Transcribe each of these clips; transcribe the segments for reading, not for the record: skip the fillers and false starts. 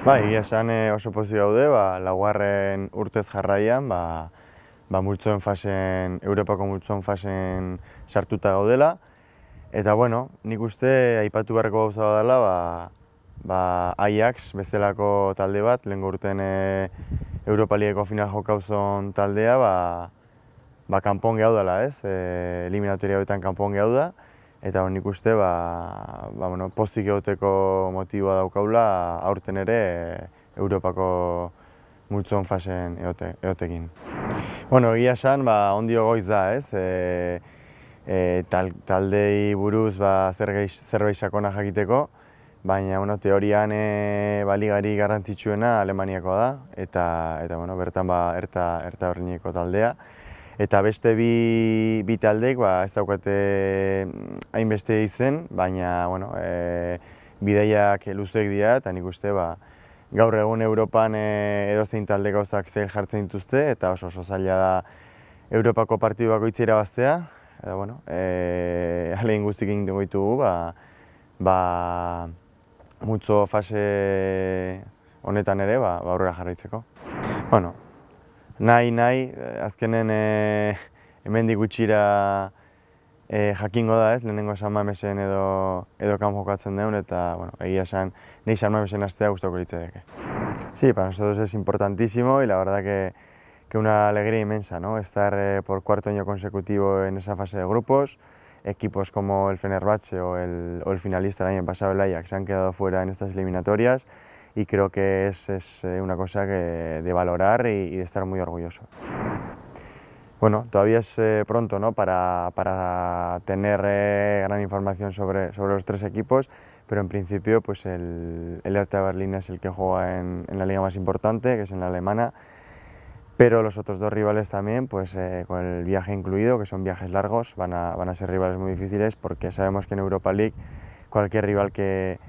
Egia esan oso pozik gaude, laugarren urtez jarraian, multzoen fasen, Europako multzoen fasen sartuta gaudela. Eta, nik uste aipatu beharreko gauza bat dela, Ajax bezalako talde bat, lehengo urten Europa Ligako final jokauzon taldea, kanpon gehau dela, ez? Eliminatoria hauetan kanpon gehau da. Eta nik uste pozik egoteko motiboa daukaula aurten ere Europako multzon fasen egotekin. Egia esan, ondio goiz da, ez? Taldei buruz zerbait sakona jakiteko, baina teorian ligari garrantzitsuena Alemaniakoa da, eta bertan Hertha Berlineko taldea. Eta beste bi taldeek ez daukate hainbeste izen, baina bidaiak luzeek dira, eta nik uste gaur egun Europan edozein talde gauzak zail jartzen dituzte, eta oso zaila da Europako partidu bakoitza irabaztea. Eta ahalegin guztik egiten ditugu multzo fase honetan ere aurrera jarraitzeko. Nahi, azkenen hemendik gutxira jakingo da, ez, lehenengo San Mamesen edo kan jokatzen deun, eta egia esan, nahi San Mamesen hastea gustatuko litzaidake. Sí, para nosotros es importantísimo y la verdad que una alegría inmensa, ¿no? Estar por cuarto año consecutivo en esa fase de grupos. Equipos como el Fenerbahce o el finalista el año pasado, el Ajax, se han quedado fuera en estas eliminatorias y creo que es una cosa de valorar y de estar muy orgulloso. Todavía es pronto, ¿no? para tener gran información sobre los tres equipos, pero en principio pues el Hertha Berlín es el que juega en la liga más importante, que es en la alemana, pero los otros dos rivales también, pues con el viaje incluido, que son viajes largos, van a ser rivales muy difíciles, porque sabemos que en Europa League cualquier rival que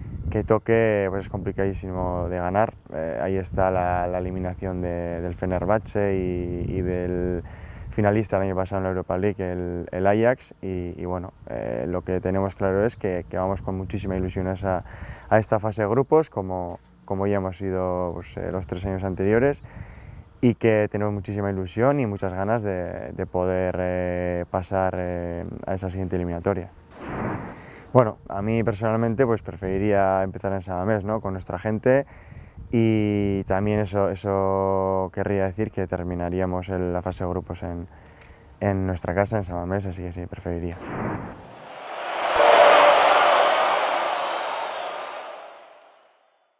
toque pues es complicadísimo de ganar. Ahí está la eliminación del Fenerbahce y del finalista el año pasado en la Europa League, el Ajax, y lo que tenemos claro es que vamos con muchísima ilusión a esta fase de grupos, como ya hemos ido pues, los 3 años anteriores, y que tenemos muchísima ilusión y muchas ganas de poder pasar a esa siguiente eliminatoria. A mí personalmente pues preferiría empezar en San Mamés, ¿no? Con nuestra gente, y también eso querría decir que terminaríamos la fase de grupos en nuestra casa, en San Mamés, así que sí, preferiría.